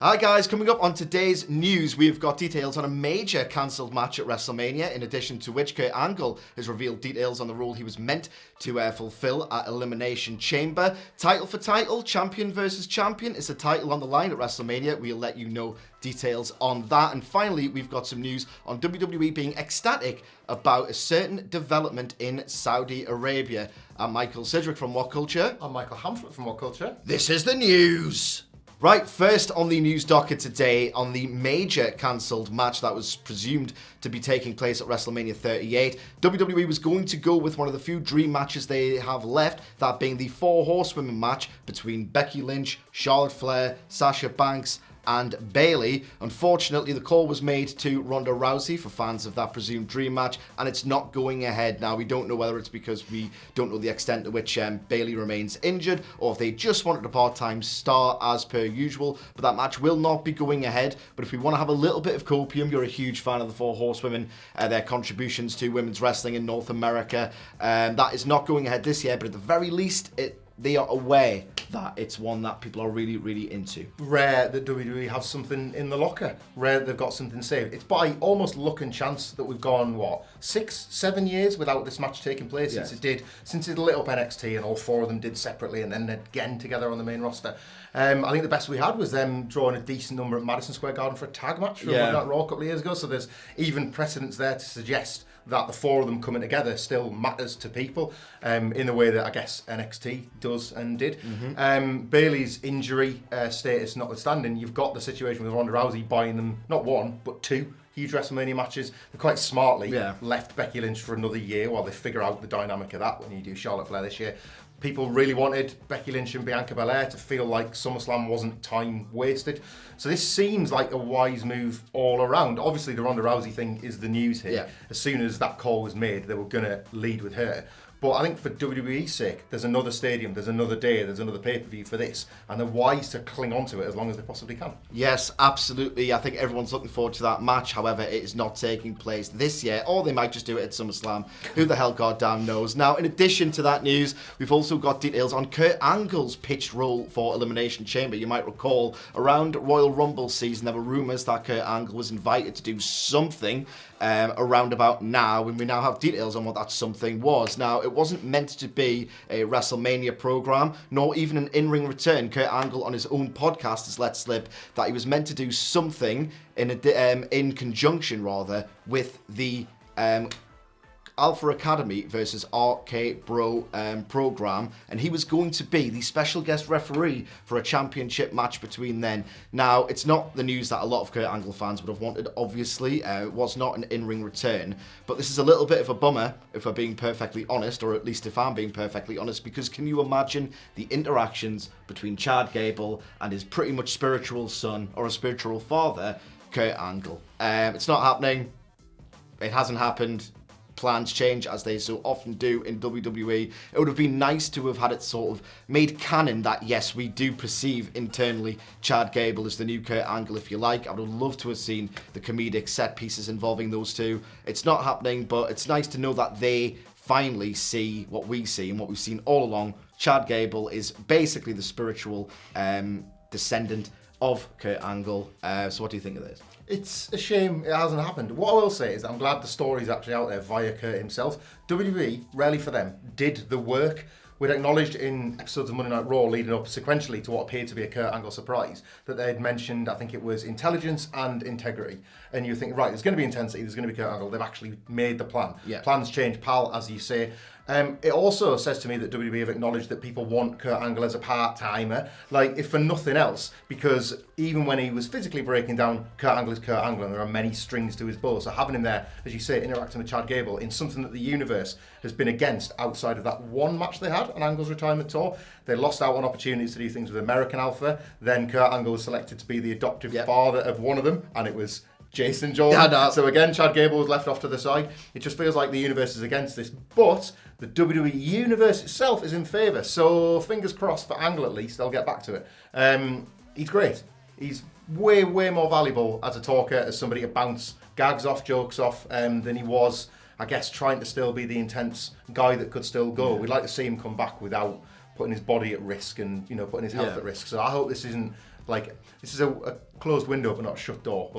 Hi guys, coming up on today's news, we've got details on a major cancelled match at WrestleMania, in addition to which Kurt Angle has revealed details on the role he was meant to fulfill at Elimination Chamber. Title for title, champion versus champion. It's a title on the line at WrestleMania. We'll let you know details on that. And finally, we've got some news on WWE being ecstatic about a certain development in Saudi Arabia. I'm Michael Sidgwick from WhatCulture. I'm Michael Hamflet from WhatCulture. This is the news. Right, first on the news docket today, on the major cancelled match that was presumed to be taking place at WrestleMania 38, WWE was going to go with one of the few dream matches they have left, that being the Four Horsewomen match between Becky Lynch, Charlotte Flair, Sasha Banks, and Bayley. Unfortunately, the call was made to Ronda Rousey for fans of that presumed dream match, and it's not going ahead. Now, we don't know whether it's because we don't know the extent to which Bayley remains injured, or if they just wanted a part-time star as per usual, but that match will not be going ahead. But if we want to have a little bit of copium, you're a huge fan of the Four Horsewomen, their contributions to women's wrestling in North America, that is not going ahead this year, but at the very least, they are aware that it's one that people are really, really into. Rare that WWE have something in the locker. Rare that they've got something saved. It's by almost luck and chance that we've gone, 6-7 years without this match taking place since it lit up NXT, and all four of them did separately and then again together on the main roster. I think the best we had was them drawing a decent number at Madison Square Garden for a tag match from Monday Night Raw a couple of years ago, so there's even precedence there to suggest that the four of them coming together still matters to people in the way that I guess NXT does and did. Bayley's injury status notwithstanding, you've got the situation with Ronda Rousey buying them not one but two huge WrestleMania matches. They quite smartly left Becky Lynch for another year while they figure out the dynamic of that when you do Charlotte Flair this year. People really wanted Becky Lynch and Bianca Belair to feel like SummerSlam wasn't time wasted. So this seems like a wise move all around. Obviously, the Ronda Rousey thing is the news here. As soon as that call was made, they were going to lead with her. But I think for WWE's sake, there's another stadium, there's another day, there's another pay-per-view for this, and they're wise to cling on to it as long as they possibly can. Yes, absolutely. I think everyone's looking forward to that match. However, it is not taking place this year, or they might just do it at SummerSlam. Who the hell goddamn knows? Now, in addition to that news, we've also got details on Kurt Angle's pitched role for Elimination Chamber. You might recall, around Royal Rumble season, there were rumours that Kurt Angle was invited to do something around about now, and we now have details on what that something was. Now, it wasn't meant to be a WrestleMania program, nor even an in-ring return. Kurt Angle on his own podcast has let slip that he was meant to do something in conjunction with the Alpha Academy versus RK Bro program, and he was going to be the special guest referee for a championship match between then. Now, it's not the news that a lot of Kurt Angle fans would have wanted, obviously. It was not an in-ring return, but this is a little bit of a bummer, if we're being perfectly honest, or at least if I'm being perfectly honest, because can you imagine the interactions between Chad Gable and his pretty much spiritual son, or a spiritual father, Kurt Angle? It's not happening. It hasn't happened. Plans change, as they so often do in WWE. It would have been nice to have had it sort of made canon that, yes, we do perceive internally Chad Gable as the new Kurt Angle, if you like. I would have loved to have seen the comedic set pieces involving those two. It's not happening, but it's nice to know that they finally see what we see and what we've seen all along. Chad Gable is basically the spiritual descendant of Kurt Angle. So what do you think of this? It's a shame it hasn't happened. What I will say is I'm glad the story's actually out there via Kurt himself. WWE, rarely for them, did the work. We'd acknowledged in episodes of Monday Night Raw leading up sequentially to what appeared to be a Kurt Angle surprise that they had mentioned, I think it was intelligence and integrity. And you think, right, there's going to be intensity, there's going to be Kurt Angle. They've actually made the plan. Plans change, pal, as you say. It also says to me that WWE have acknowledged that people want Kurt Angle as a part-timer, like, if for nothing else, because even when he was physically breaking down, Kurt Angle is Kurt Angle, and there are many strings to his bow. So having him there, as you say, interacting with Chad Gable in something that the universe has been against outside of that one match they had on Angle's retirement tour. They lost out on opportunities to do things with American Alpha. Then Kurt Angle was selected to be the adoptive father of one of them, and it was Jason Jordan. So again, Chad Gable was left off to the side. It just feels like the universe is against this, but the WWE universe itself is in favour. So fingers crossed for Angle at least. I'll get back to it. He's great. He's way more valuable as a talker, as somebody to bounce gags off, jokes off, than he was, I guess, trying to still be the intense guy that could still go. We'd like to see him come back without putting his body at risk and putting his health at risk. So I hope this isn't like, this is a closed window but not a shut door.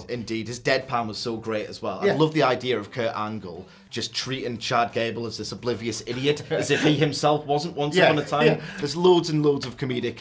Indeed. His deadpan was so great as well. Yeah. I love the idea of Kurt Angle just treating Chad Gable as this oblivious idiot, as if he himself wasn't once upon a time. Yeah. There's loads and loads of comedic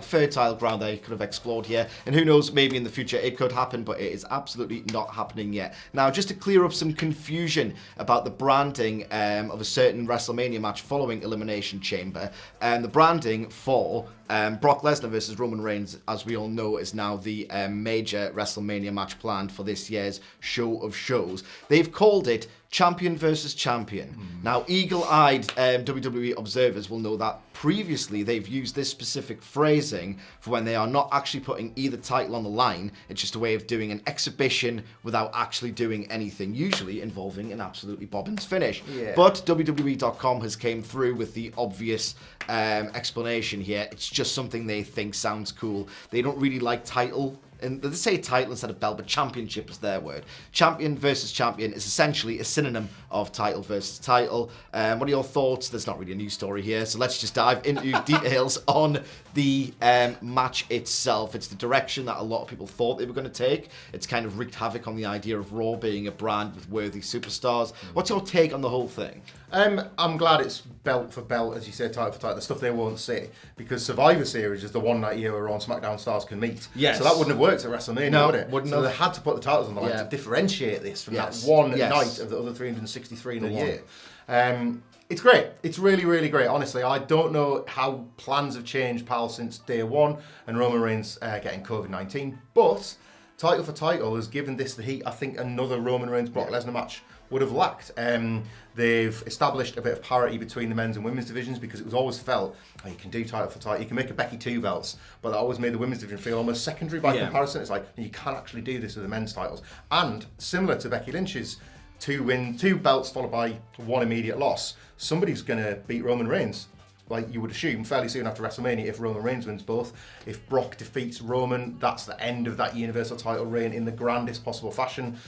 fertile ground they could have explored here, and who knows, maybe in the future it could happen, but it is absolutely not happening yet. Now, just to clear up some confusion about the branding of a certain WrestleMania match following Elimination Chamber, the branding for Brock Lesnar versus Roman Reigns, as we all know, is now the major WrestleMania match planned for this year's show of shows. They've called it Champion versus Champion. Now, eagle-eyed WWE observers will know that previously they've used this specific phrasing for when they are not actually putting either title on the line. It's just a way of doing an exhibition without actually doing anything, usually involving an absolutely bobbins finish. Yeah. But WWE.com has came through with the obvious explanation here. It's just something they think sounds cool. They don't really like title. And they say title instead of belt, but championship is their word. Champion versus champion is essentially a synonym of title versus title. What are your thoughts? There's not really a news story here, so let's just dive into details on the match itself. It's the direction that a lot of people thought they were going to take. It's kind of wreaked havoc on the idea of Raw being a brand with worthy superstars. What's your take on the whole thing? I'm glad it's belt for belt, as you say, title for title, the stuff they won't say, because Survivor Series is the one night a year where Raw and SmackDown stars can meet. Yes. So that wouldn't have worked at WrestleMania, No, would it? wouldn't so have. they had to put the titles on the line to differentiate this from that one night of the other 363 in a year. It's great. It's really, really great. Honestly, I don't know how plans have changed, pal, since day one and Roman Reigns getting COVID-19, but title for title has given this the heat I think another Roman Reigns Brock Lesnar match would have lacked. They've established a bit of parity between the men's and women's divisions, because it was always felt, you can do title for title, you can make a Becky 2 belts, but that always made the women's division feel almost secondary by comparison. It's like, you can't actually do this with the men's titles. And similar to Becky Lynch's 2 belts followed by 1 immediate loss, somebody's going to beat Roman Reigns, like you would assume, fairly soon after WrestleMania, if Roman Reigns wins both. If Brock defeats Roman, that's the end of that Universal title reign in the grandest possible fashion.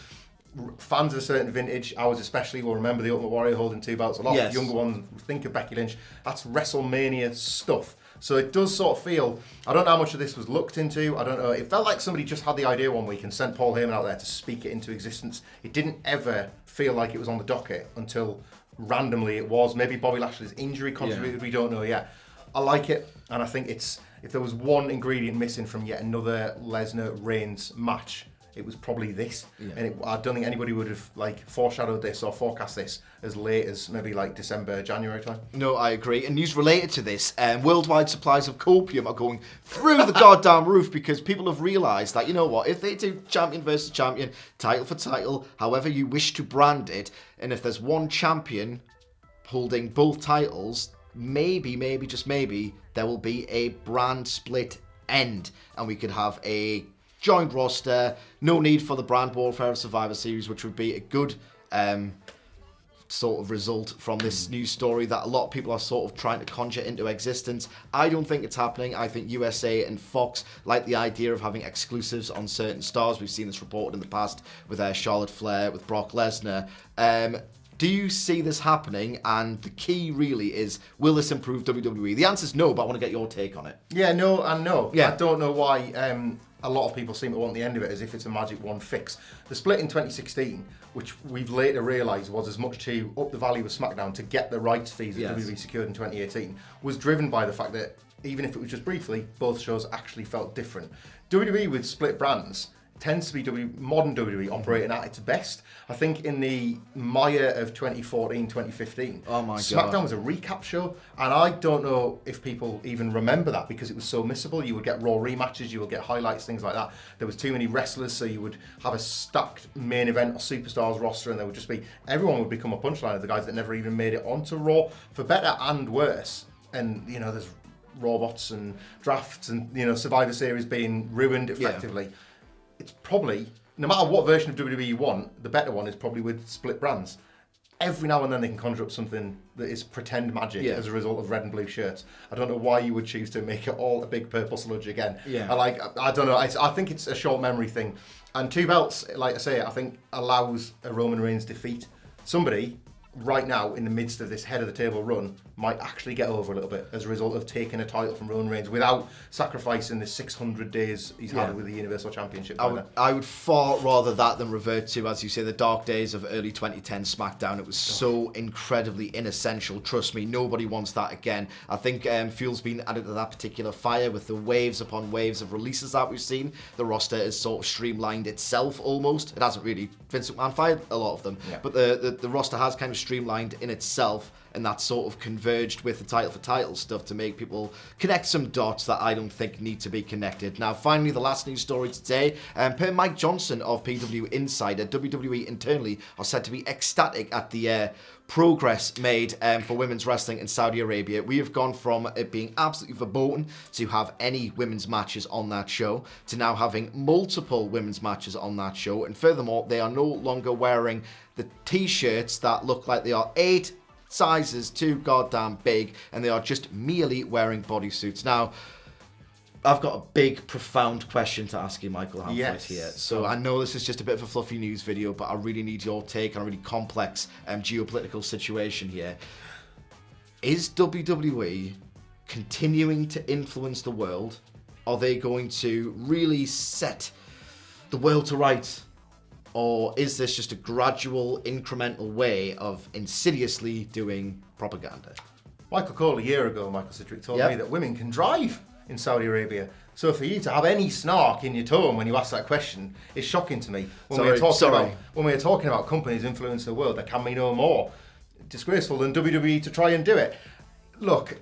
Fans of a certain vintage, ours especially, will remember the Ultimate Warrior holding 2 belts. A lot of younger ones think of Becky Lynch. That's WrestleMania stuff. So it does sort of feel, I don't know how much of this was looked into, I don't know, it felt like somebody just had the idea one week and sent Paul Heyman out there to speak it into existence. It didn't ever feel like it was on the docket until randomly it was. Maybe Bobby Lashley's injury contributed, we don't know yet. I like it, and I think it's, if there was one ingredient missing from yet another Lesnar-Reigns match, it was probably this. And I don't think anybody would have foreshadowed this or forecast this as late as maybe December, January time. No, I agree. And news related to this, worldwide supplies of copium are going through the goddamn roof, because people have realised that, you know what, if they do champion versus champion, title for title, however you wish to brand it, and if there's one champion holding both titles, maybe, just maybe, there will be a brand split end, and we could have a joint roster, no need for the brand warfare of Survivor Series, which would be a good sort of result from this news story that a lot of people are sort of trying to conjure into existence. I don't think it's happening. I think USA and Fox like the idea of having exclusives on certain stars. We've seen this reported in the past with Charlotte Flair, with Brock Lesnar. Do you see this happening? And the key really is, will this improve WWE? The answer is no, but I want to get your take on it. Yeah, no and no. Yeah. I don't know why a lot of people seem to want the end of it as if it's a magic one fix. The split in 2016, which we've later realised was as much to up the value of SmackDown to get the rights fees that WWE secured in 2018, was driven by the fact that, even if it was just briefly, both shows actually felt different. WWE with split brands tends to be modern WWE operating at its best. I think in the Maya of 2014, 2015, SmackDown was a recap show, and I don't know if people even remember that because it was so missable. You would get Raw rematches, you would get highlights, things like that. There was too many wrestlers, so you would have a stacked main event or superstars roster, and there would just be, everyone would become a punchline of the guys that never even made it onto Raw, for better and worse. And, there's robots and drafts and, Survivor Series being ruined effectively. Yeah. It's probably, no matter what version of WWE you want, the better one is probably with split brands. Every now and then they can conjure up something that is pretend magic as a result of red and blue shirts. I don't know why you would choose to make it all a big purple sludge again. Yeah. I don't know. I think it's a short memory thing. And 2 belts, like I say, I think allows a Roman Reigns defeat somebody right now, in the midst of this head of the table run, might actually get over a little bit as a result of taking a title from Roman Reigns without sacrificing the 600 days he's had with the Universal Championship. I would far rather that than revert to, as you say, the dark days of early 2010 SmackDown. It was so incredibly inessential. Trust me, nobody wants that again. I think fuel's been added to that particular fire with the waves upon waves of releases that we've seen. The roster has sort of streamlined itself almost. It hasn't really. Vince McMahon fired a lot of them, but the roster has kind of streamlined in itself, and that sort of converged with the title for title stuff to make people connect some dots that I don't think need to be connected. Now, finally, the last news story today, per Mike Johnson of PW Insider, WWE internally are said to be ecstatic at the progress made for women's wrestling in Saudi Arabia. We have gone from it being absolutely verboten to have any women's matches on that show to now having multiple women's matches on that show, and furthermore, they are no longer wearing the t-shirts that look like they are 8 sizes too goddamn big, and they are just merely wearing bodysuits. Now, I've got a big, profound question to ask you, Michael Hamflett, here. So I know this is just a bit of a fluffy news video, but I really need your take on a really complex geopolitical situation here. Is WWE continuing to influence the world? Are they going to really set the world to rights? Or is this just a gradual, incremental way of insidiously doing propaganda? Michael Cole, a year ago, Michael Sidgwick told me that women can drive in Saudi Arabia. So for you to have any snark in your tone when you ask that question is shocking to me. When we are talking about companies influencing the world, there can be no more disgraceful than WWE to try and do it. Look,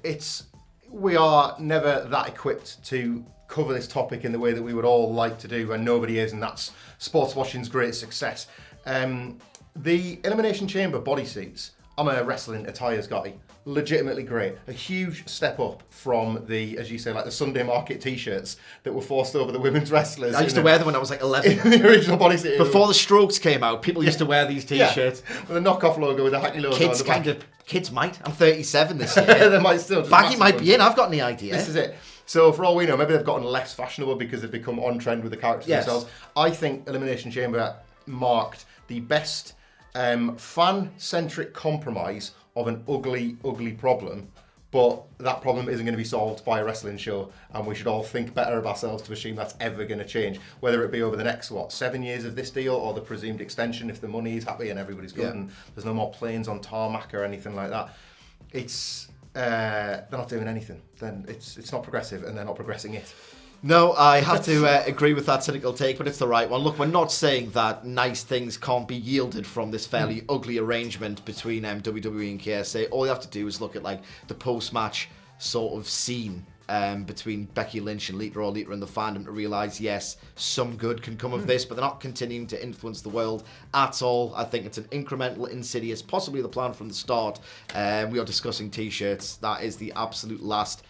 we are never that equipped to cover this topic in the way that we would all like to do, and nobody is, and that's sports watching's great success. The Elimination Chamber bodysuits, I'm a wrestling attires guy, legitimately great. A huge step up from the, as you say, like the Sunday market t-shirts that were forced over the women's wrestlers. I used to wear them when I was like 11. In the original bodysuit. Before the Strokes came out, people used to wear these t-shirts. Yeah. With a knockoff logo, with a Hackney logo on the back. Kids might. I'm 37 this year. They might still. Baggy might be in, I've got any idea. This is it. So for all we know, maybe they've gotten less fashionable because they've become on trend with the characters themselves. I think Elimination Chamber marked the best fan-centric compromise of an ugly, ugly problem. But that problem isn't going to be solved by a wrestling show, and we should all think better of ourselves to assume that's ever going to change. Whether it be over the next, 7 years of this deal, or the presumed extension if the money is happy and everybody's good and there's no more planes on tarmac or anything like that. They're not doing anything. Then it's not progressive, and they're not progressing it. No, I have to agree with that cynical take, but it's the right one. Look, we're not saying that nice things can't be yielded from this fairly ugly arrangement between WWE and KSA. All you have to do is look at like the post-match sort of scene between Becky Lynch and Lita and the fandom to realise, yes, some good can come of this, but they're not continuing to influence the world at all. I think it's an incremental, insidious, possibly the plan from the start. We are discussing t-shirts. That is the absolute last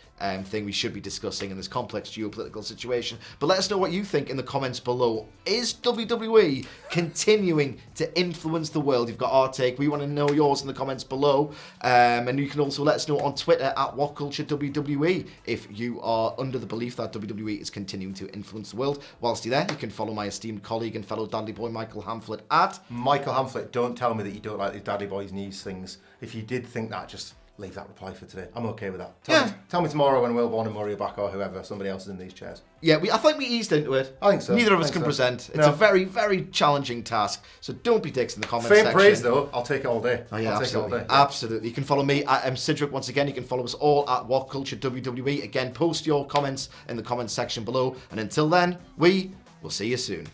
thing we should be discussing in this complex geopolitical situation. But let us know what you think in the comments below. Is WWE continuing to influence the world? You've got our take. We want to know yours in the comments below. And you can also let us know on Twitter at WhatCultureWWE if you are under the belief that WWE is continuing to influence the world. Whilst you're there, you can follow my esteemed colleague and fellow Dudley boy Michael Hamflett at Michael Hamflett. Don't tell me that you don't like these Daddy Boys news things. If you did think that, just leave that reply for today. I'm okay with that. Tell me tomorrow when Will Vaughan and Murray are back, or whoever, somebody else is in these chairs. Yeah, I think we eased into it. I think so. Neither of us can present. It's a very, very challenging task. So don't be dicks in the comments section. Praise though, I'll take it all day. Oh yeah, absolutely. Absolutely. You can follow me at Sidgwick once again. You can follow us all at WhatCultureWWE. Again, post your comments in the comments section below. And until then, we will see you soon.